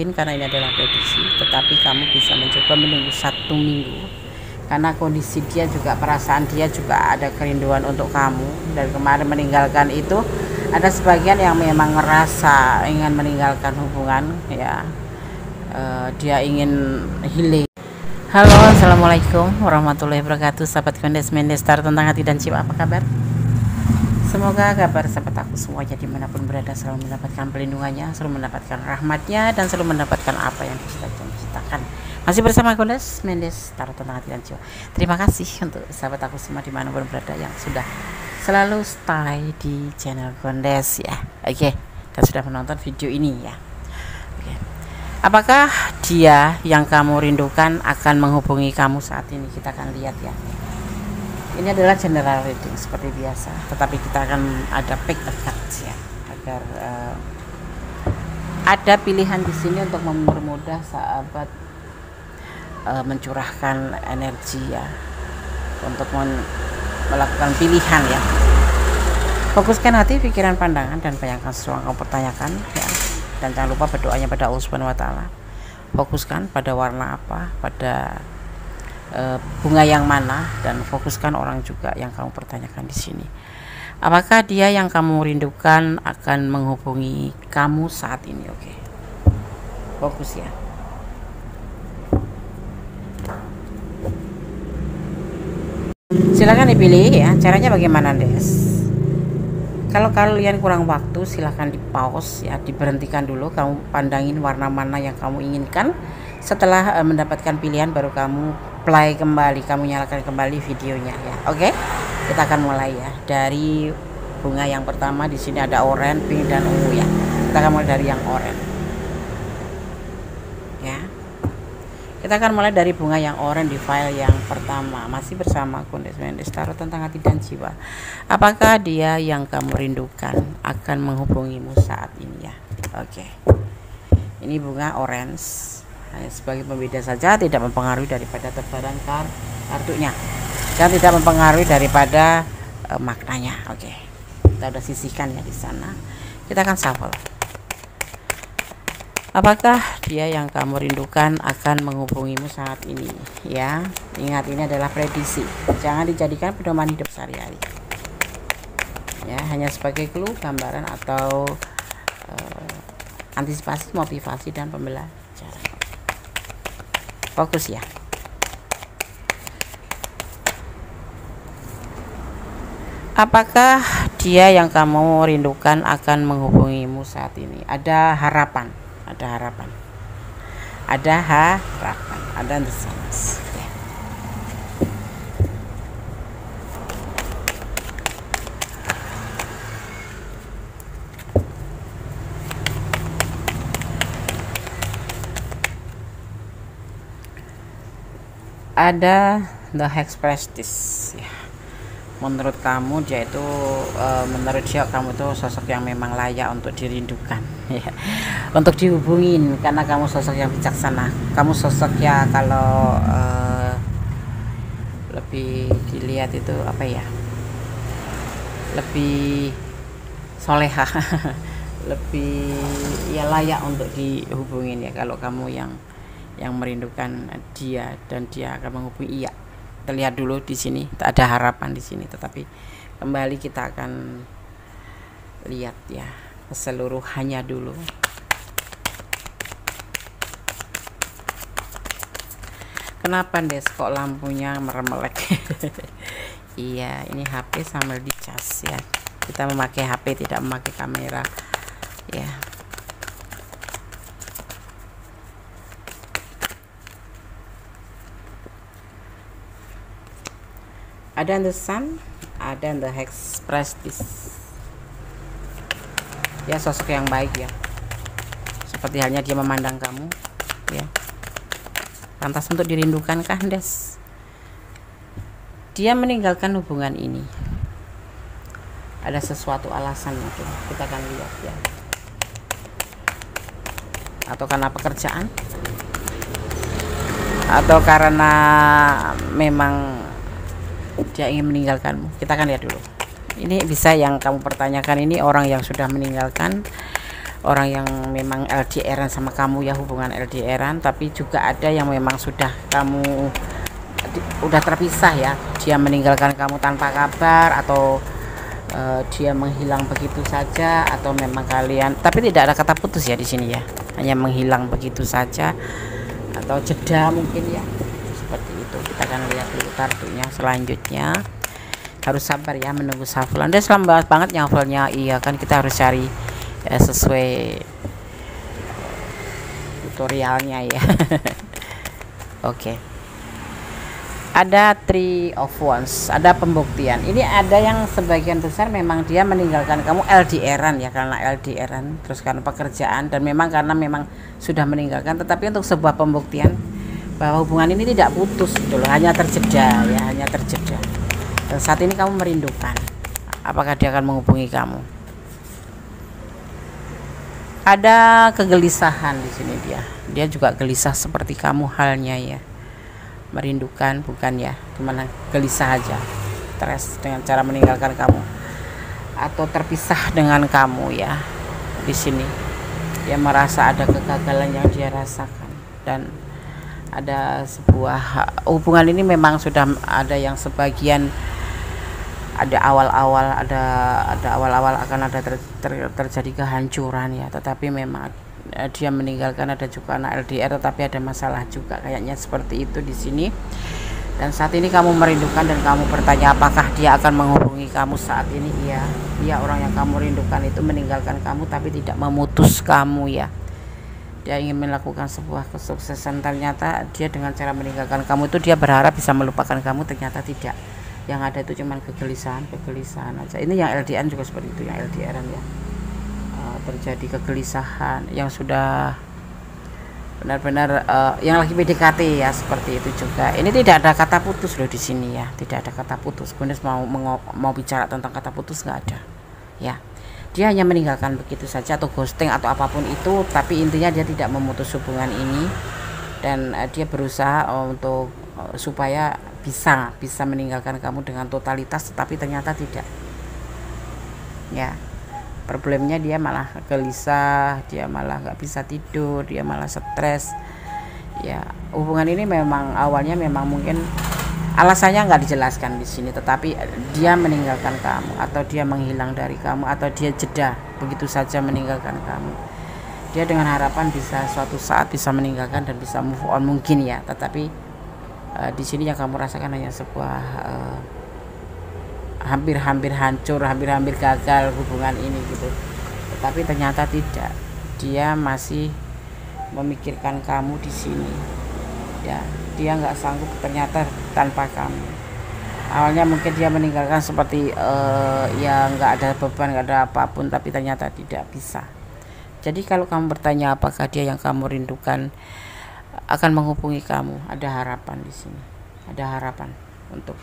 karena ini adalah prediksi, tetapi kamu bisa mencoba menunggu 1 minggu karena kondisi dia juga, perasaan dia juga ada kerinduan untuk kamu. Dan kemarin meninggalkan itu ada sebagian yang memang ngerasa ingin meninggalkan hubungan ya, dia ingin healing. Halo, assalamualaikum warahmatullahi wabarakatuh, sahabat Kondes Mendestar tentang hati dan jiwa. Apa kabar? Semoga kabar sahabat aku semuanya dimanapun berada selalu mendapatkan pelindungannya, selalu mendapatkan rahmatnya, dan selalu mendapatkan apa yang diciptakan. Masih bersama Kondes Mendestar tentang hati dan jiwa. Terima kasih untuk sahabat aku semua dimanapun berada yang sudah selalu stay di channel Kondes ya. Oke, dan sudah menonton video ini ya. Oke. Apakah dia yang kamu rindukan akan menghubungi kamu saat ini? Kita akan lihat ya. Ini adalah general reading seperti biasa, tetapi kita akan ada pick a cards ya, agar ada pilihan di sini untuk mempermudah sahabat mencurahkan energi ya, untuk melakukan pilihan ya. Fokuskan hati, pikiran, pandangan, dan bayangkan sesuatu yang kamu pertanyakan ya. Dan jangan lupa berdoanya pada Allah Subhanahu wa Ta'ala. Fokuskan pada warna apa, pada bunga yang mana, dan fokuskan orang juga yang kamu pertanyakan di sini. Apakah dia yang kamu rindukan akan menghubungi kamu saat ini? Oke. Fokus ya. Silakan dipilih ya. Caranya bagaimana, Des? Kalau kalian kurang waktu, silahkan di pause ya, diberhentikan dulu, kamu pandangin warna mana yang kamu inginkan. Setelah mendapatkan pilihan baru kamu play kembali, kamu nyalakan kembali videonya ya. Oke, kita akan mulai ya dari bunga yang pertama. Di sini ada oranye, pink, dan ungu ya. Kita akan mulai dari yang oranye ya. Kita akan mulai dari bunga yang oranye di file yang pertama. Masih bersama Kondes Mendestar tentang hati dan jiwa. Apakah dia yang kamu rindukan akan menghubungimu saat ini ya? Oke, ini bunga orange. Hanya sebagai pembeda saja, tidak mempengaruhi daripada tebaran kartunya, dan tidak mempengaruhi daripada maknanya. Oke, kita udah sisihkan ya di sana. Kita akan shuffle. Apakah dia yang kamu rindukan akan menghubungimu saat ini ya? Ingat, ini adalah prediksi, jangan dijadikan pedoman hidup sehari-hari ya, hanya sebagai clue, gambaran, atau antisipasi, motivasi, dan pembelajaran. Fokus ya. Apakah dia yang kamu rindukan akan menghubungimu saat ini? Ada harapan, ada harapan, ada harapan, ada the sense ya. Ada the Hexprestis ya. Menurut kamu dia itu menurut dia kamu itu sosok yang memang layak untuk dirindukan ya, untuk dihubungin, karena kamu sosok yang bijaksana. Kamu sosok ya, kalau lebih dilihat itu apa ya, lebih soleha lebih ya layak untuk dihubungin ya, kalau kamu yang merindukan dia dan dia akan menghubungi. Iya, kita lihat dulu di sini, tak ada harapan di sini, tetapi kembali kita akan lihat ya keseluruhannya dulu. Kenapa Des kok lampunya meremelek? Iya, ini HP sambil dicas ya, kita memakai HP, tidak memakai kamera ya. Ada the sun, ada the Hexprestis ya, sosok yang baik ya, seperti halnya dia memandang kamu ya. Pantas untuk dirindukan kah, Des? Dia meninggalkan hubungan ini, ada sesuatu alasan mungkin, kita akan lihat ya. Atau karena pekerjaan, atau karena memang dia ingin meninggalkanmu. Kita akan lihat dulu. Ini bisa yang kamu pertanyakan ini orang yang sudah meninggalkan, orang yang memang LDRan sama kamu ya, hubungan LDRan, tapi juga ada yang memang sudah kamu udah terpisah ya, dia meninggalkan kamu tanpa kabar, atau dia menghilang begitu saja, atau memang kalian, tapi tidak ada kata putus ya di sini ya, hanya menghilang begitu saja atau jeda mungkin ya, seperti itu. Kita akan lihat dulu kartunya selanjutnya. Harus sabar ya menunggu shuffle. Anda selamat banget nyhuffle-nya. Iya kan, kita harus cari sesuai tutorialnya ya. Oke. Ada Three of Wands, ada pembuktian. Ini ada yang sebagian besar memang dia meninggalkan kamu LDRan ya, karena LDRan, terus karena pekerjaan, dan memang karena memang sudah meninggalkan. Tetapi untuk sebuah pembuktian bahwa hubungan ini tidak putus gitu loh, hanya terjeda ya, hanya terjeda. Dan saat ini kamu merindukan. Apakah dia akan menghubungi kamu? Ada kegelisahan di sini dia. Dia juga gelisah seperti kamu halnya ya. Merindukan bukan ya, gimana, gelisah aja, stres dengan cara meninggalkan kamu atau terpisah dengan kamu ya. Di sini dia merasa ada kegagalan yang dia rasakan, dan ada sebuah hubungan ini memang sudah ada yang sebagian, ada awal-awal, ada awal-awal akan ada terjadi kehancuran ya, tetapi memang dia meninggalkan, ada juga anak LDR, tetapi ada masalah juga kayaknya seperti itu di sini. Dan saat ini kamu merindukan dan kamu bertanya apakah dia akan menghubungi kamu saat ini. Iya, dia orang yang kamu rindukan itu meninggalkan kamu tapi tidak memutus kamu ya. Dia ingin melakukan sebuah kesuksesan, ternyata dia dengan cara meninggalkan kamu itu dia berharap bisa melupakan kamu, ternyata tidak. Yang ada itu cuma kegelisahan aja. Ini yang LDR juga seperti itu, yang LDRan ya. Terjadi kegelisahan yang sudah benar-benar yang lagi PDKT ya, seperti itu juga. Ini tidak ada kata putus loh di sini ya, tidak ada kata putus. Gunes mau bicara tentang kata putus nggak ada ya. Dia hanya meninggalkan begitu saja, atau ghosting atau apapun itu, tapi intinya dia tidak memutus hubungan ini, dan dia berusaha untuk supaya bisa meninggalkan kamu dengan totalitas, tetapi ternyata tidak ya. Problemnya dia malah gelisah, dia malah nggak bisa tidur, dia malah stres ya. Hubungan ini memang awalnya memang mungkin alasannya nggak dijelaskan di sini, tetapi dia meninggalkan kamu, atau dia menghilang dari kamu, atau dia jeda begitu saja meninggalkan kamu. Dia dengan harapan bisa suatu saat bisa meninggalkan dan bisa move on mungkin ya, tetapi di sini yang kamu rasakan hanya sebuah hampir hancur, hampir gagal hubungan ini gitu. Tetapi ternyata tidak, dia masih memikirkan kamu di sini ya. Dia nggak sanggup ternyata tanpa kamu. Awalnya mungkin dia meninggalkan seperti ya nggak ada beban, nggak ada apapun, tapi ternyata tidak bisa. Jadi kalau kamu bertanya apakah dia yang kamu rindukan akan menghubungi kamu, ada harapan di sini, ada harapan untuk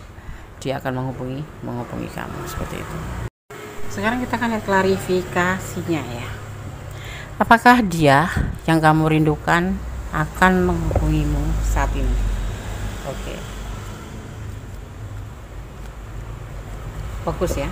dia akan menghubungi kamu, seperti itu. Sekarang kita akan lihat klarifikasinya ya. Apakah dia yang kamu rindukan akan menghubungimu saat ini? Oke. Fokus ya.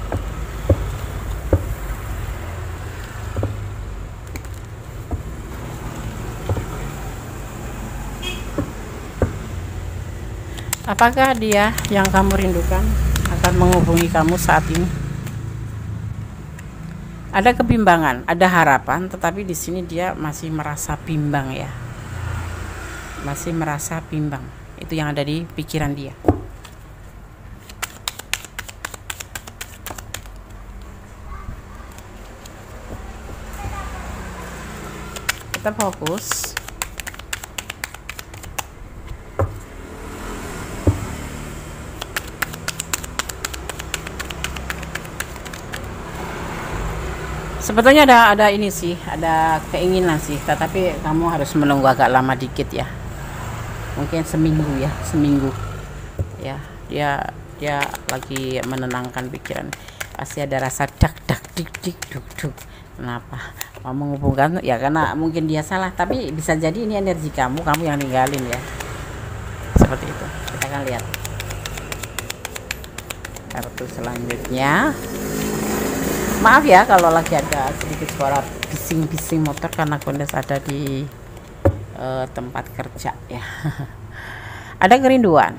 Apakah dia yang kamu rindukan akan menghubungi kamu saat ini? Ada kebimbangan, ada harapan, tetapi di sini dia masih merasa bimbang ya. Masih merasa bimbang. Itu yang ada di pikiran dia. Kita fokus. Sebetulnya ada ini sih, ada keinginan sih, tetapi kamu harus menunggu agak lama dikit ya. Mungkin seminggu ya. Dia lagi menenangkan pikiran. Pasti ada rasa dak dik dik duk duk. Kenapa mau menghubungkan ya? Karena mungkin dia salah, tapi bisa jadi ini energi kamu yang ninggalin ya. Seperti itu. Kita akan lihat kartu selanjutnya. Maaf ya kalau lagi ada sedikit suara bising bising-bising motor karena Kondes ada di tempat kerja ya. Ada kerinduan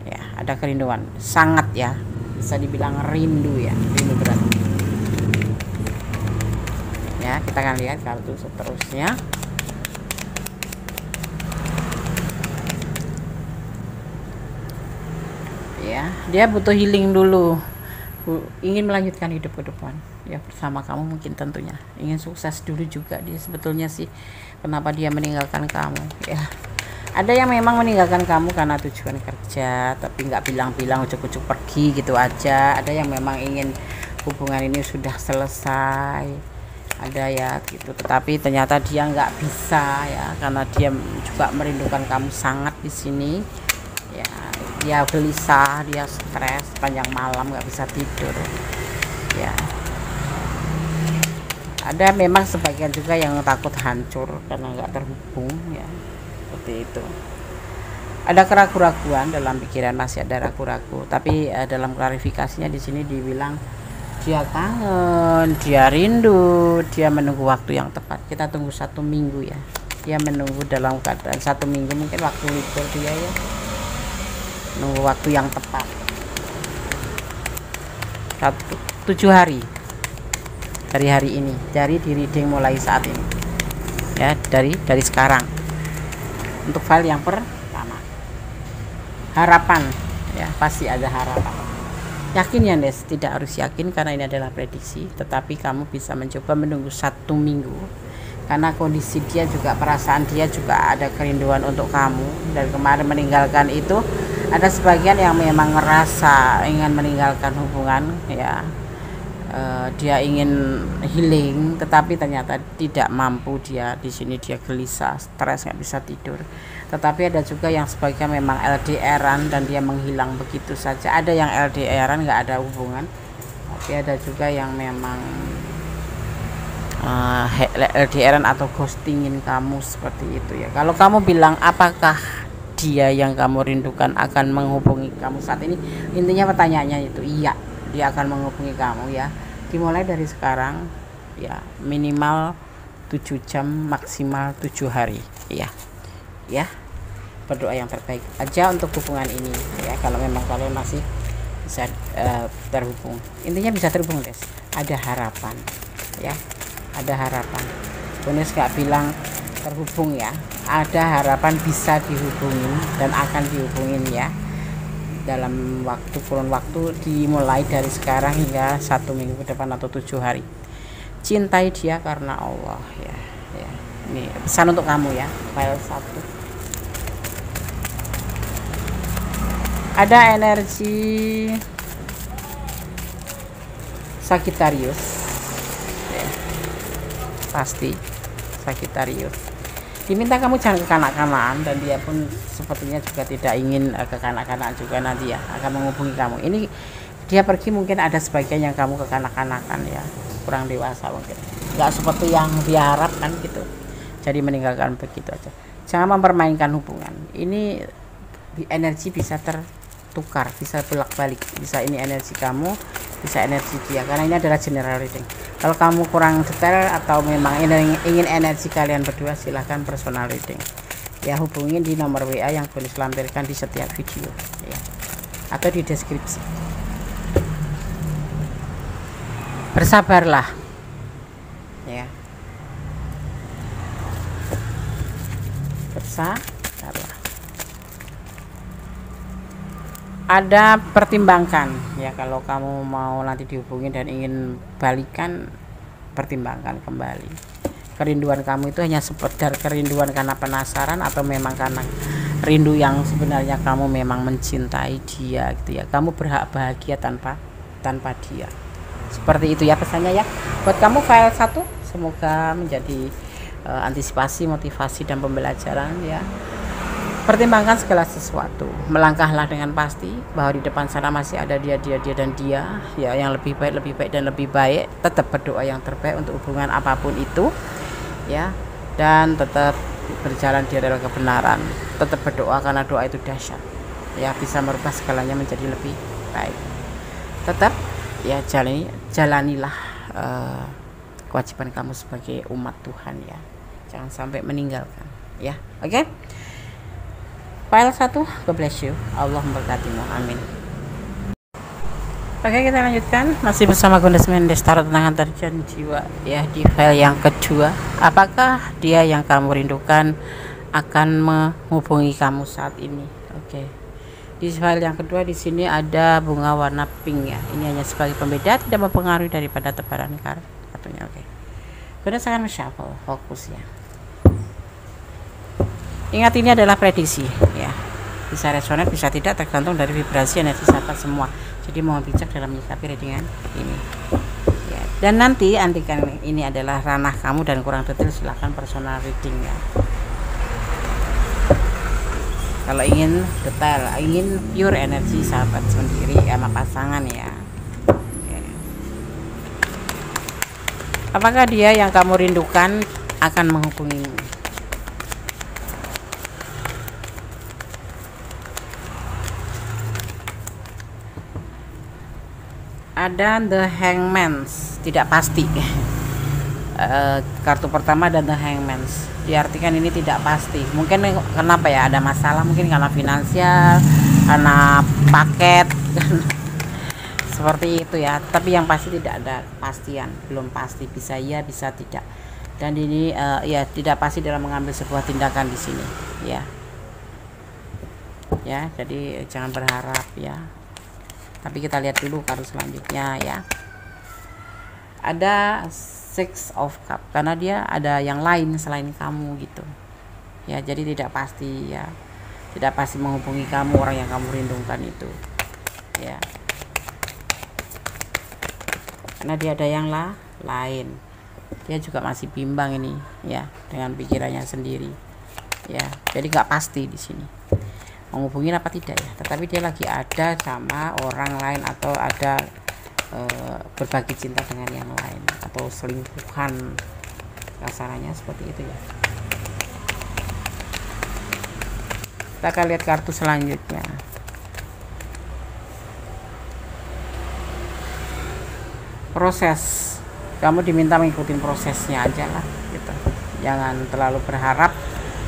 ya, ada kerinduan sangat ya, bisa dibilang rindu ya, rindu berat ya. Kita akan lihat kartu seterusnya. Ya, dia butuh healing dulu, ingin melanjutkan hidup ke depan ya bersama kamu, mungkin tentunya ingin sukses dulu juga dia sebetulnya sih. Kenapa dia meninggalkan kamu ya? Ada yang memang meninggalkan kamu karena tujuan kerja, tapi nggak bilang-bilang, ujuk-ujuk pergi gitu aja. Ada yang memang ingin hubungan ini sudah selesai, ada ya gitu, tetapi ternyata dia nggak bisa ya, karena dia juga merindukan kamu sangat di sini ya. Dia gelisah, dia stres, panjang malam nggak bisa tidur ya. Ada memang sebagian juga yang takut hancur karena nggak terhubung ya, seperti itu. Ada keraguan-keraguan dalam pikiran, masih ada ragu-ragu, tapi dalam klarifikasinya di sini dibilang dia kangen, dia rindu, dia menunggu waktu yang tepat. Kita tunggu 1 minggu ya, dia menunggu dalam keadaan 1 minggu, mungkin waktu libur dia ya, nunggu waktu yang tepat. 7 hari dari hari ini, dari di reading mulai saat ini ya, dari sekarang. Untuk file yang pertama, harapan ya, pasti ada harapan. Yakin ya Des, tidak harus yakin karena ini adalah prediksi, tetapi kamu bisa mencoba menunggu 1 minggu karena kondisi dia juga, perasaan dia juga ada kerinduan untuk kamu. Dan kemarin meninggalkan itu ada sebagian yang memang ngerasa ingin meninggalkan hubungan ya, dia ingin healing tetapi ternyata tidak mampu. Dia di sini dia gelisah, stres, nggak bisa tidur. Tetapi ada juga yang sebagian memang LDRan dan dia menghilang begitu saja. Ada yang LDRan nggak ada hubungan, tapi ada juga yang memang LDRan atau ghostingin kamu seperti itu ya. Kalau kamu bilang apakah dia yang kamu rindukan akan menghubungi kamu saat ini, intinya pertanyaannya itu iya, dia akan menghubungi kamu ya, dimulai dari sekarang ya, minimal 7 jam, maksimal 7 hari ya. Ya, berdoa yang terbaik aja untuk hubungan ini ya. Kalau memang kalian masih bisa terhubung, intinya bisa terhubung Des, ada harapan ya, ada harapan. Bonus gak bilang terhubung ya, ada harapan bisa dihubungin dan akan dihubungin ya, dalam waktu kurun waktu dimulai dari sekarang hingga 1 minggu ke depan atau 7 hari. Cintai dia karena Allah ya, ya. Ini pesan untuk kamu ya, file 1. Ada energi Sagittarius ya, pasti Sagittarius. Diminta kamu jangan kekanak-kanakan, dan dia pun sepertinya juga tidak ingin kekanak-kanakan juga. Nanti ya akan menghubungi kamu. Ini dia pergi mungkin ada sebagian yang kamu kekanak-kanakan ya, kurang dewasa mungkin, nggak seperti yang dia harapkan gitu, jadi meninggalkan begitu aja. Jangan mempermainkan hubungan ini. Energi bisa tertukar, bisa bolak-balik, bisa ini energi kamu, bisa energi dia, karena ini adalah general reading. Kalau kamu kurang detail atau memang ingin energi kalian berdua, silahkan personal reading ya, hubungin di nomor WA yang boleh lampirkan di setiap video ya, atau di deskripsi. Bersabarlah ya, bersabarlah. Ada pertimbangkan ya, kalau kamu mau nanti dihubungin dan ingin balikan, pertimbangkan kembali. Kerinduan kamu itu hanya sekedar kerinduan karena penasaran, atau memang karena rindu yang sebenarnya kamu memang mencintai dia gitu ya. Kamu berhak bahagia tanpa dia. Seperti itu ya pesannya ya. Buat kamu file 1, semoga menjadi antisipasi, motivasi, dan pembelajaran ya. Pertimbangkan segala sesuatu, melangkahlah dengan pasti bahwa di depan sana masih ada dia dan dia ya, yang lebih baik dan lebih baik. Tetap berdoa yang terbaik untuk hubungan apapun itu ya, dan tetap berjalan di adalah kebenaran. Tetap berdoa karena doa itu dahsyat ya, bisa merubah segalanya menjadi lebih baik. Tetap ya jalanilah kewajiban kamu sebagai umat Tuhan ya. Jangan sampai meninggalkan ya. Oke. File 1, God bless you. Allah memberkatimu. Amin. Oke, kita lanjutkan masih bersama Gondes Mendes tarot tentang antarjan jiwa ya, di file yang kedua. Apakah dia yang kamu rindukan akan menghubungi kamu saat ini? Oke. Di file yang kedua di sini ada bunga warna pink ya. Ini hanya sebagai pembeda, tidak mempengaruhi daripada tebaran kartunya. Oke. Gondes akan shuffle, fokus ya. Ingat ini adalah prediksi ya. Bisa resonan, bisa tidak, tergantung dari vibrasi energi sahabat semua. Jadi mohon bijak dalam menyikapi readingan ini ya. Dan nanti antikan ini adalah ranah kamu dan kurang detail silahkan personal reading ya. Kalau ingin detail, ingin pure energi sahabat sendiri sama pasangan ya. Oke. Apakah dia yang kamu rindukan akan menghubungimu? Ada The Hangman, tidak pasti. Kartu pertama ada The Hangman, diartikan ini tidak pasti. Mungkin kenapa ya, ada masalah, mungkin karena finansial, karena paket seperti itu ya. Tapi yang pasti tidak ada kepastian, belum pasti, bisa iya bisa tidak. Dan ini ya tidak pasti dalam mengambil sebuah tindakan di sini ya. Ya, jadi jangan berharap ya. Tapi kita lihat dulu kartu selanjutnya ya. Ada Six of Cup, karena dia ada yang lain selain kamu gitu ya. Jadi tidak pasti ya, tidak pasti menghubungi kamu orang yang kamu rindukan itu ya, karena dia ada yang lain. Dia juga masih bimbang ini ya, dengan pikirannya sendiri ya. Jadi nggak pasti di sini menghubungi apa tidak ya, tetapi dia lagi ada sama orang lain atau ada berbagi cinta dengan yang lain atau selingkuhan, kasarannya seperti itu ya. Kita akan lihat kartu selanjutnya. Proses, kamu diminta mengikuti prosesnya aja lah gitu, jangan terlalu berharap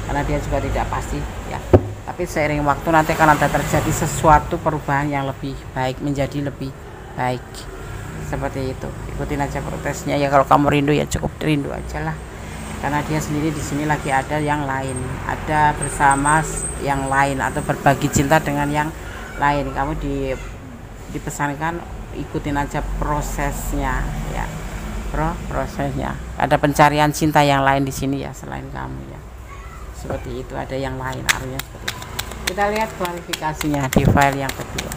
karena dia juga tidak pasti ya. Tapi seiring waktu nanti akan ada terjadi sesuatu perubahan yang lebih baik, menjadi lebih baik seperti itu. Ikutin aja prosesnya ya. Kalau kamu rindu ya cukup rindu aja lah, karena dia sendiri di sini lagi ada yang lain, ada bersama yang lain atau berbagi cinta dengan yang lain. Kamu dipesankan ikutin aja prosesnya ya, prosesnya. Ada pencarian cinta yang lain di sini ya selain kamu ya. Seperti itu, ada yang lain artinya seperti itu. Kita lihat klarifikasinya di file yang kedua.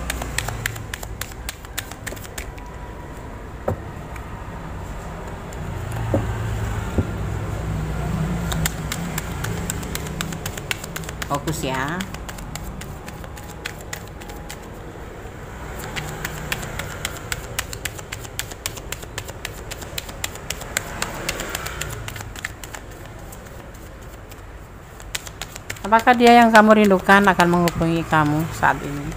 Fokus ya. Apakah dia yang kamu rindukan akan menghubungi kamu saat ini?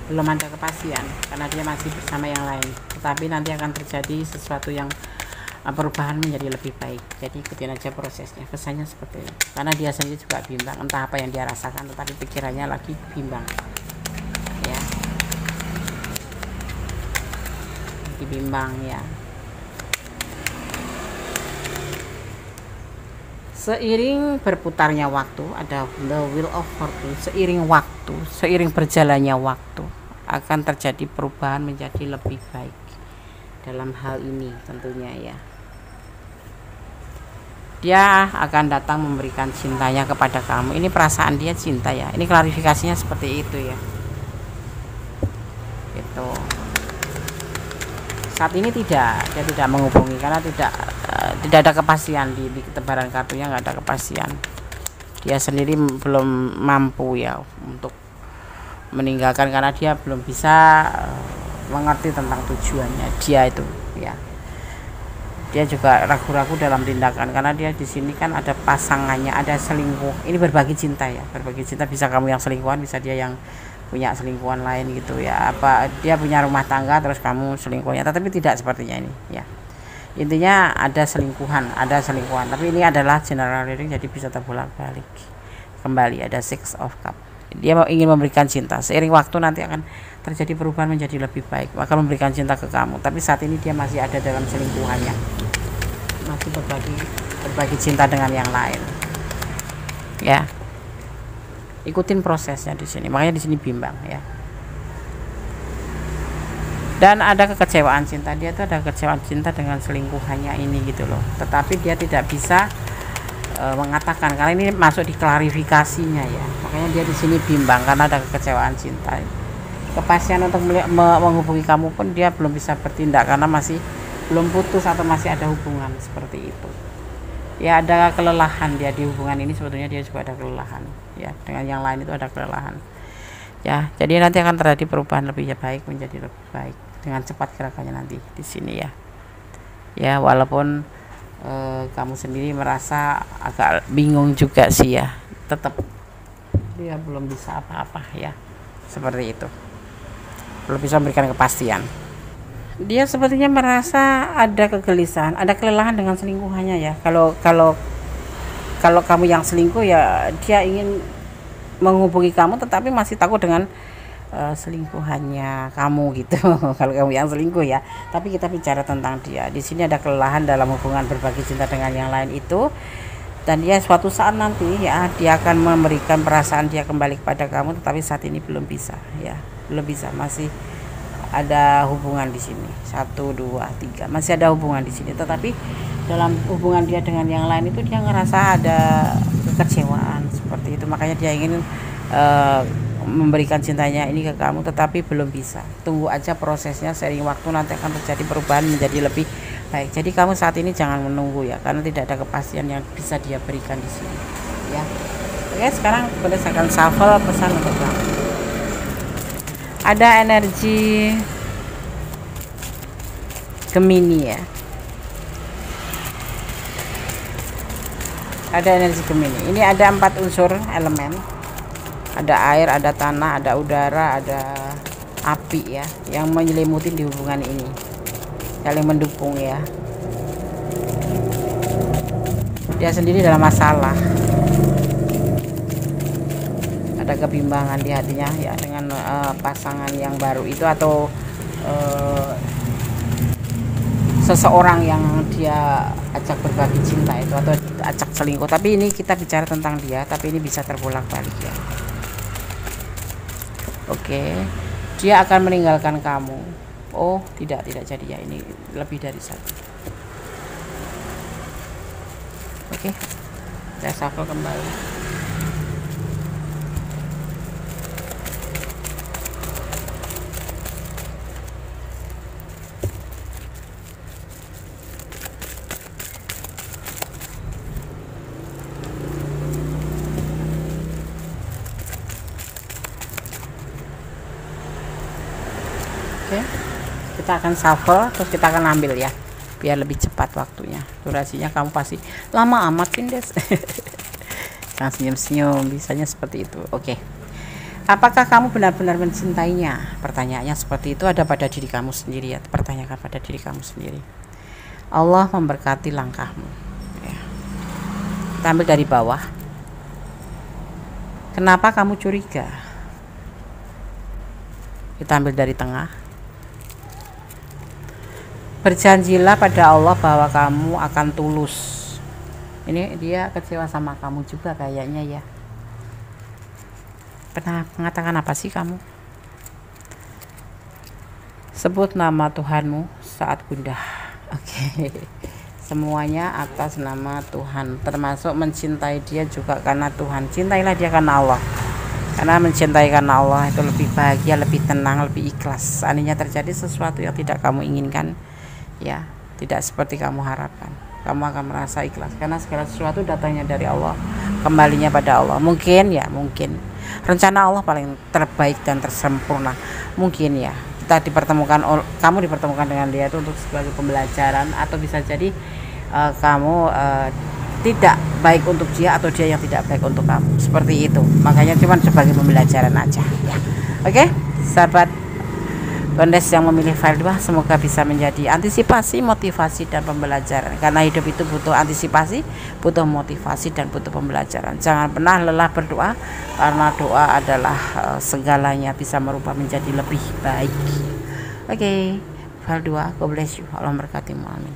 Belum ada kepastian karena dia masih bersama yang lain, tetapi nanti akan terjadi sesuatu yang perubahan menjadi lebih baik. Jadi ikutin aja prosesnya, pesannya seperti itu. Karena dia sendiri juga bimbang, entah apa yang dia rasakan, tetapi pikirannya lagi bimbang ya, lagi bimbang ya. Seiring berputarnya waktu, ada the wheel of fortune. Seiring waktu, seiring berjalannya waktu, akan terjadi perubahan menjadi lebih baik dalam hal ini tentunya ya. Dia akan datang memberikan cintanya kepada kamu. Ini perasaan dia cinta ya. Ini klarifikasinya seperti itu ya. Itu. Saat ini dia tidak menghubungi karena tidak ada kepastian di tebaran kartunya, nggak ada kepastian. Dia sendiri belum mampu ya untuk meninggalkan karena dia belum bisa mengerti tentang tujuannya dia itu ya. Dia juga ragu-ragu dalam tindakan karena dia di sini kan ada pasangannya, ada selingkuh. Ini berbagi cinta ya, berbagi cinta. Bisa kamu yang selingkuhan, bisa dia yang punya selingkuhan lain gitu ya. Apa dia punya rumah tangga terus kamu selingkuhnya, tetapi tidak sepertinya ini ya. Intinya ada selingkuhan, tapi ini adalah general reading, jadi bisa terbolak-balik kembali. Ada Six of Cup, dia ingin memberikan cinta. Seiring waktu nanti akan terjadi perubahan menjadi lebih baik, akan memberikan cinta ke kamu, tapi saat ini dia masih ada dalam selingkuhannya, masih berbagi cinta dengan yang lain ya. Ikutin prosesnya di sini, makanya di sini bimbang ya. Dan ada kekecewaan cinta, dia tuh ada kekecewaan cinta dengan selingkuhannya ini gitu loh, tetapi dia tidak bisa mengatakan karena ini masuk di klarifikasinya ya, makanya dia di sini bimbang karena ada kekecewaan cinta. Kepastian untuk menghubungi kamu pun dia belum bisa bertindak karena masih belum putus atau masih ada hubungan seperti itu ya. Ada kelelahan dia di hubungan ini, sebetulnya dia juga ada kelelahan ya, dengan yang lain itu ada kelelahan ya. Jadi nanti akan terjadi perubahan lebih baik menjadi lebih baik dengan cepat gerakannya nanti di sini ya. Ya walaupun kamu sendiri merasa agak bingung juga sih ya, tetap dia belum bisa apa-apa ya, seperti itu, belum bisa memberikan kepastian. Dia sepertinya merasa ada kegelisahan, ada kelelahan dengan selingkuhannya ya. Kalau kamu yang selingkuh ya, dia ingin menghubungi kamu tetapi masih takut dengan selingkuhannya kamu gitu. Kalau kamu yang selingkuh ya, tapi kita bicara tentang dia. Di sini ada kelelahan dalam hubungan berbagi cinta dengan yang lain itu, dan dia suatu saat nanti ya dia akan memberikan perasaan dia kembali kepada kamu, tetapi saat ini belum bisa ya, belum bisa, masih ada hubungan di sini. 1 2 3 masih ada hubungan di sini, tetapi dalam hubungan dia dengan yang lain itu dia ngerasa ada kekecewaan seperti itu, makanya dia ingin memberikan cintanya ini ke kamu, tetapi belum bisa. Tunggu aja prosesnya, seiring waktu nanti akan terjadi perubahan menjadi lebih baik. Jadi kamu saat ini jangan menunggu ya, karena tidak ada kepastian yang bisa dia berikan di sini ya. Oke, sekarang berdasarkan shuffle pesan untuk kamu. Ada energi Gemini ya, ada energi Gemini. Ini ada 4 unsur elemen, ada air, ada tanah, ada udara, ada api ya, yang menyelimuti di hubungan ini, saling mendukung ya. Dia sendiri dalam masalah, ada kebimbangan di hatinya ya dengan pasangan yang baru itu, atau seseorang yang dia ajak berbagi cinta itu, atau ajak selingkuh. Tapi ini kita bicara tentang dia, tapi ini bisa terbolak-balik ya. Oke, dia akan meninggalkan kamu. Oh tidak jadi ya, ini lebih dari 1. Oke, saya shuffle kembali. Oke, kita akan shuffle, terus kita akan ambil ya, biar lebih cepat waktunya. Durasinya kamu pasti lama amat Des. Jangan senyum-senyum, bisanya seperti itu. Oke, apakah kamu benar-benar mencintainya? Pertanyaannya seperti itu, ada pada diri kamu sendiri ya, pertanyakan pada diri kamu sendiri. Allah memberkati langkahmu ya. Kita ambil dari bawah. Kenapa kamu curiga? Kita ambil dari tengah. Berjanjilah pada Allah bahwa kamu akan tulus. Ini dia kecewa sama kamu juga kayaknya ya. Pernah mengatakan apa sih kamu? Sebut nama Tuhanmu saat gundah. Oke. Semuanya atas nama Tuhan, termasuk mencintai dia juga karena Tuhan. Cintailah dia karena Allah. Karena mencintai karena Allah itu lebih bahagia, lebih tenang, lebih ikhlas. Seandainya terjadi sesuatu yang tidak kamu inginkan, ya tidak seperti kamu harapkan, kamu akan merasa ikhlas karena segala sesuatu datangnya dari Allah, kembalinya pada Allah. Mungkin rencana Allah paling terbaik dan tersempurna. Mungkin ya kita dipertemukan, kamu dipertemukan dengan dia itu untuk sebagai pembelajaran, atau bisa jadi kamu tidak baik untuk dia, atau dia yang tidak baik untuk kamu, seperti itu. Makanya cuma sebagai pembelajaran aja ya. Oke, sahabat Gondes yang memilih file 2 semoga bisa menjadi antisipasi, motivasi, dan pembelajaran. Karena hidup itu butuh antisipasi, butuh motivasi, dan butuh pembelajaran. Jangan pernah lelah berdoa, karena doa adalah segalanya, bisa merubah menjadi lebih baik. Oke, file 2, God bless you, Allah memberkatimu, amin.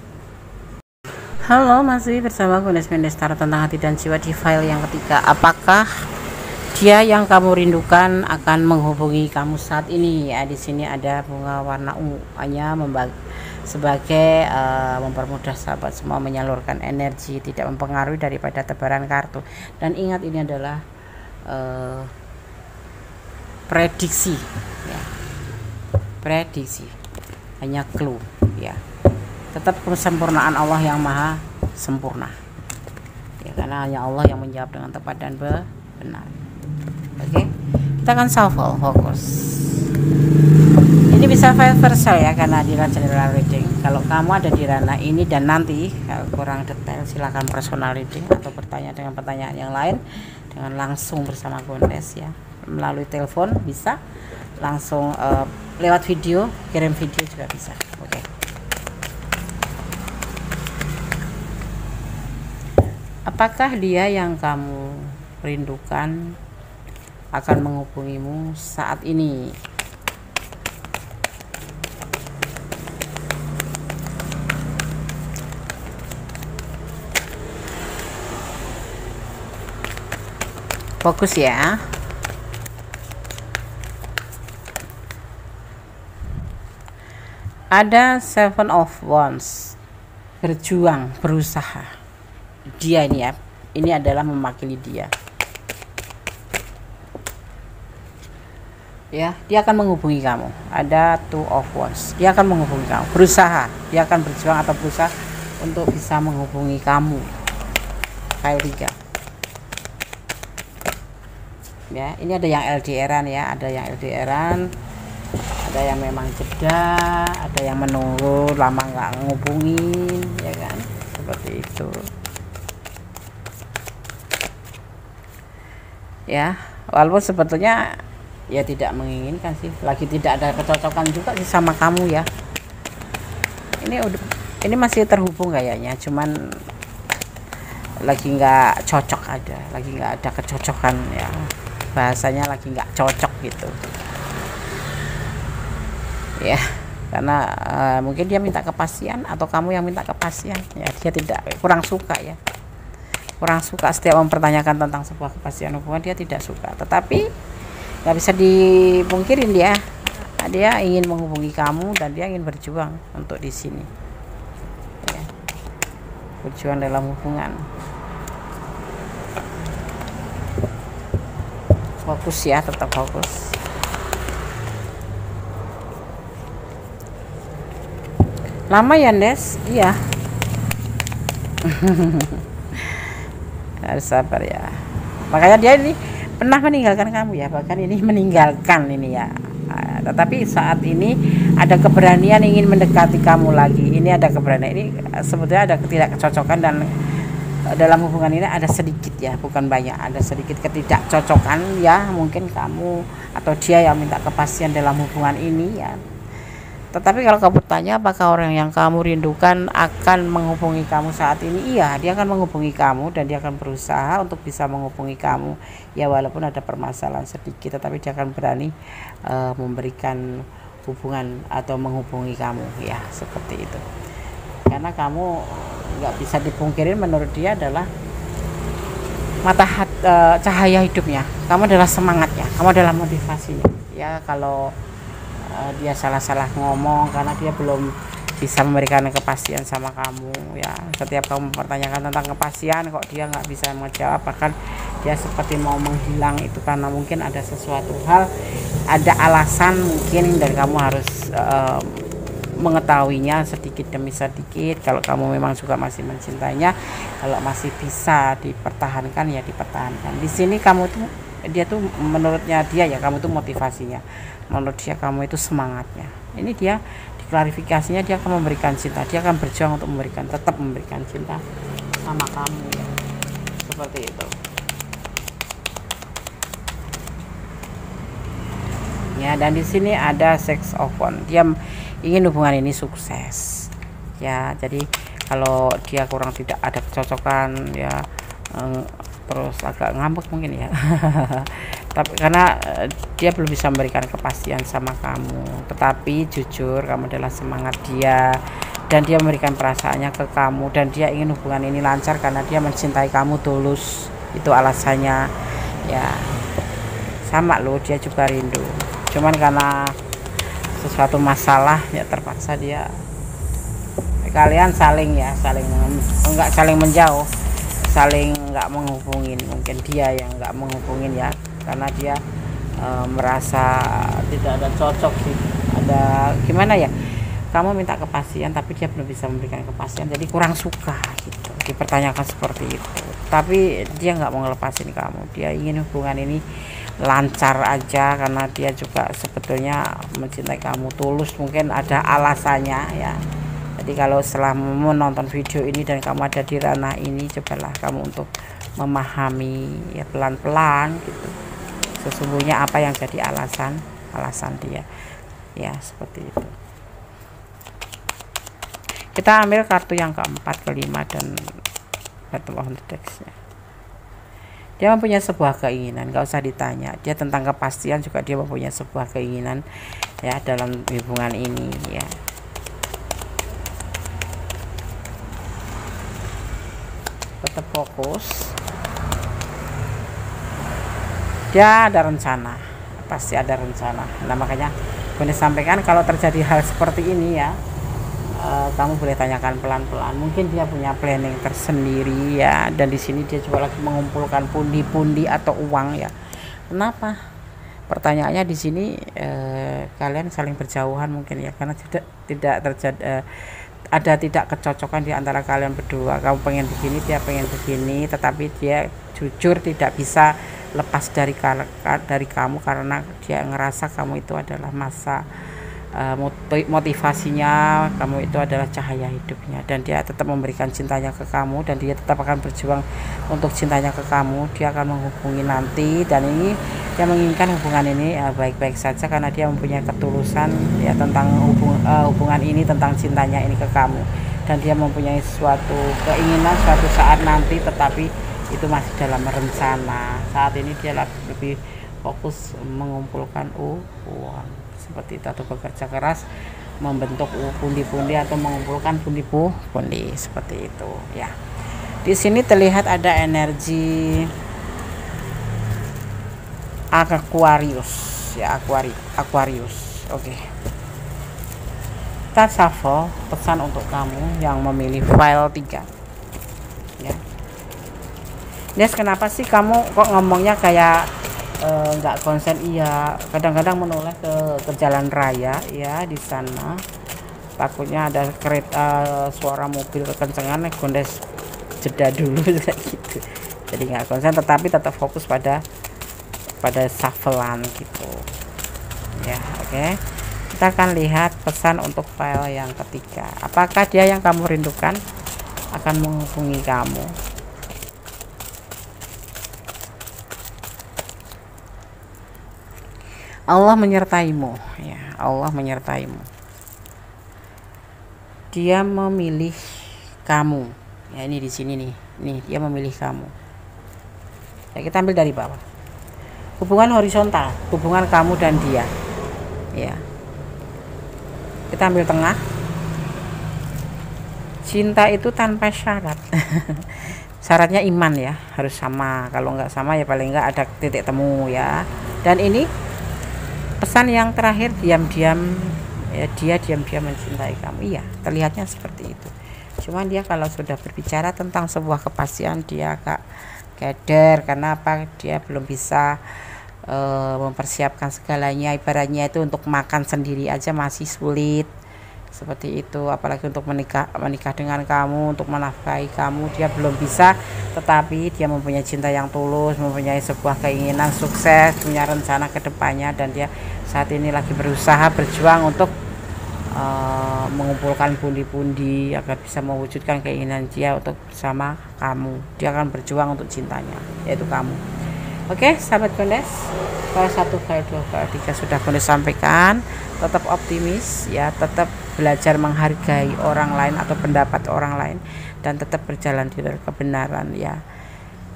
Halo, masih bersama Gondes Mendestar tentang hati dan jiwa di file yang ketiga. Apakah dia yang kamu rindukan akan menghubungi kamu saat ini? Ya, di sini ada bunga warna ungu, hanya sebagai mempermudah sahabat semua menyalurkan energi, tidak mempengaruhi daripada tebaran kartu. Dan ingat, ini adalah prediksi, ya. Prediksi, hanya clue, ya. Tetap kesempurnaan Allah yang maha sempurna, ya, karena hanya Allah yang menjawab dengan tepat dan benar. Oke, kita akan shuffle, fokus. Ini bisa universal ya, karena di general reading. Kalau kamu ada di ranah ini dan nanti kurang detail, silahkan personal reading atau bertanya dengan pertanyaan yang lain dengan langsung bersama Gondes, ya, melalui telepon bisa, langsung lewat video, kirim video juga bisa. Oke. Apakah dia yang kamu rindukan akan menghubungimu saat ini? Fokus ya. Ada Seven of Wands, berjuang, berusaha. Dia ini, ya, ini adalah mewakili dia. Ya, dia akan menghubungi kamu. Ada Two of Wands, dia akan menghubungi kamu, berusaha, dia akan berjuang atau berusaha untuk bisa menghubungi kamu. File 3, ya, ini ada yang LDRan, ya, ada yang LDRan, ada yang memang jeda, ada yang menunggu lama nggak ngubungin, ya kan, seperti itu, ya. Walaupun sebetulnya ya tidak menginginkan sih, lagi tidak ada kecocokan juga sih sama kamu, ya. Ini masih terhubung kayaknya, cuman lagi nggak cocok, lagi nggak ada kecocokan, ya, bahasanya lagi nggak cocok gitu, ya, karena mungkin dia minta kepastian atau kamu yang minta kepastian, ya. Dia kurang suka, ya, kurang suka setiap mempertanyakan tentang sebuah kepastian hubungan, dia tidak suka. Tetapi nggak bisa dipungkirin, dia ingin menghubungi kamu dan dia ingin berjuang untuk di sini, ya. Berjuang dalam hubungan. Fokus ya, tetap fokus. Lama ya, Des? Iya. Harus sabar ya. Makanya dia ini pernah meninggalkan kamu, ya, bahkan ini meninggalkan ini, ya. Tetapi saat ini ada keberanian ingin mendekati kamu lagi. Ini ada keberanian, ini sebetulnya ada ketidakcocokan, dan dalam hubungan ini ada sedikit, ya, bukan banyak, ada sedikit ketidakcocokan, ya. Mungkin kamu atau dia yang minta kepastian dalam hubungan ini, ya. Tetapi kalau kamu tanya apakah orang yang kamu rindukan akan menghubungi kamu saat ini, iya, dia akan menghubungi kamu dan dia akan berusaha untuk bisa menghubungi kamu, ya, walaupun ada permasalahan sedikit, tetapi dia akan berani memberikan hubungan atau menghubungi kamu, ya, seperti itu. Karena kamu nggak bisa dipungkirin, menurut dia adalah cahaya hidupnya, kamu adalah semangatnya, kamu adalah motivasinya, ya. Kalau dia salah ngomong karena dia belum bisa memberikan kepastian sama kamu, ya. Setiap kamu mempertanyakan tentang kepastian kok dia nggak bisa menjawab, bahkan dia seperti mau menghilang, itu karena mungkin ada sesuatu hal, ada alasan mungkin, dan kamu harus mengetahuinya sedikit demi sedikit. Kalau kamu memang juga masih mencintainya, kalau masih bisa dipertahankan, ya dipertahankan. Di sini kamu tuh, dia tuh menurutnya dia, ya, kamu tuh motivasinya, menurut dia kamu itu semangatnya. Ini dia diklarifikasinya, dia akan memberikan cinta, dia akan berjuang untuk tetap memberikan cinta sama kamu, ya, seperti itu, ya. Dan di sini ada sex oven, dia ingin hubungan ini sukses ya. Jadi kalau dia kurang tidak ada kecocokan ya, terus agak ngambek mungkin ya tapi karena dia belum bisa memberikan kepastian sama kamu, tetapi jujur kamu adalah semangat dia dan dia memberikan perasaannya ke kamu, dan dia ingin hubungan ini lancar karena dia mencintai kamu tulus. Itu alasannya ya. Sama loh, dia juga rindu, cuman karena sesuatu masalah ya terpaksa dia, kalian saling ya, enggak saling menjauh, saling nggak menghubungin. Mungkin dia yang nggak menghubungin ya, karena dia merasa tidak ada cocok sih, ada gimana ya, kamu minta kepastian tapi dia belum bisa memberikan kepastian, jadi kurang suka gitu dipertanyakan seperti itu. Tapi dia nggak mau ngelepasin kamu, dia ingin hubungan ini lancar aja karena dia juga sebetulnya mencintai kamu tulus. Mungkin ada alasannya ya. Jadi kalau setelah menonton video ini dan kamu ada di ranah ini, cobalah kamu untuk memahami ya pelan-pelan gitu, sesungguhnya apa yang jadi alasan dia ya, seperti itu. Kita ambil kartu yang keempat, kelima, dan bottom of the deck-nya. Dia mempunyai sebuah keinginan, gak usah ditanya. Dia tentang kepastian juga, dia mempunyai sebuah keinginan ya dalam hubungan ini ya. Tetap fokus, dia ada rencana, pasti ada rencana. Nah makanya boleh sampaikan kalau terjadi hal seperti ini ya, kamu boleh tanyakan pelan-pelan. Mungkin dia punya planning tersendiri ya, dan di sini dia juga lagi mengumpulkan pundi-pundi atau uang ya. Kenapa? Pertanyaannya di sini kalian saling berjauhan mungkin ya, karena tidak terjadi ada tidak kecocokan di antara kalian berdua. Kamu pengen begini, dia pengen begini, tetapi dia jujur tidak bisa lepas dari kamu karena dia ngerasa kamu itu adalah masa motivasinya, kamu itu adalah cahaya hidupnya, dan dia tetap memberikan cintanya ke kamu, dan dia tetap akan berjuang untuk cintanya ke kamu. Dia akan menghubungi nanti, dan ini dia menginginkan hubungan ini baik-baik saja karena dia mempunyai ketulusan ya tentang hubungan ini, tentang cintanya ini ke kamu, dan dia mempunyai suatu keinginan suatu saat nanti, tetapi itu masih dalam rencana. Saat ini dia lebih fokus mengumpulkan uang seperti itu, atau bekerja keras membentuk pundi-pundi atau mengumpulkan pundi-pundi seperti itu ya. Di sini terlihat ada energi Aquarius ya, Aquarius. Oke. Kita shuffle pesan untuk kamu yang memilih file 3 ya. Nes, kenapa sih kamu kok ngomongnya kayak nggak konsen? Iya, kadang-kadang menoleh ke jalan raya ya, di sana takutnya ada kereta, suara mobil kekencengan, gondes jeda dulu gitu. Jadi nggak konsen, tetapi tetap fokus pada shufflean gitu ya. Oke, kita akan lihat pesan untuk file yang ketiga. Apakah dia yang kamu rindukan akan menghubungi kamu? Allah menyertaimu ya, Allah menyertaimu. Dia memilih kamu ya, ini di sini nih dia memilih kamu ya. Kita ambil dari bawah, hubungan horizontal, hubungan kamu dan dia ya. Kita ambil tengah, cinta itu tanpa syarat syaratnya iman ya, harus sama. Kalau nggak sama ya paling nggak ada titik temu ya. Dan ini pesan yang terakhir, diam-diam ya, dia diam-diam mencintai kamu. Iya, terlihatnya seperti itu. Cuman dia kalau sudah berbicara tentang sebuah kepastian, dia agak keder. Karena apa? Dia belum bisa mempersiapkan segalanya. Ibaratnya itu untuk makan sendiri aja masih sulit seperti itu, apalagi untuk menikah dengan kamu, untuk menafkahi kamu, dia belum bisa. Tetapi dia mempunyai cinta yang tulus, mempunyai sebuah keinginan sukses, punya rencana ke depannya, dan dia saat ini lagi berusaha berjuang untuk mengumpulkan pundi-pundi agar bisa mewujudkan keinginan dia untuk bersama kamu. Dia akan berjuang untuk cintanya, yaitu kamu. Oke, sahabat Gondes, file 1, file 2, file 3 sudah Gondes sampaikan. Tetap optimis ya, tetap belajar menghargai orang lain atau pendapat orang lain, dan tetap berjalan di dalam kebenaran ya.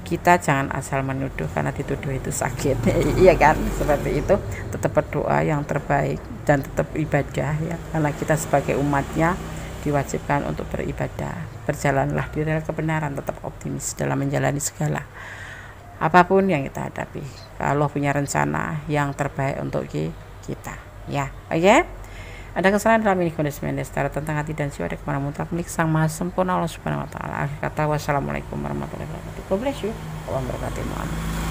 Kita jangan asal menuduh, karena dituduh itu sakit. Iya kan, seperti itu. Tetap berdoa yang terbaik dan tetap ibadah ya, karena kita sebagai umatnya diwajibkan untuk beribadah. Berjalanlah di dalam kebenaran, tetap optimis dalam menjalani segala apapun yang kita hadapi. Allah punya rencana yang terbaik untuk kita ya. Oke, ada kesalahan dalam ini Gondes Mendes tentang hati dan jiwa, ada kemana mutlak milik Sang Maha Sempurna Allah Subhanahu wa taala. Akhir kata, wassalamualaikum warahmatullahi wabarakatuh. God bless you. Allah memberkati.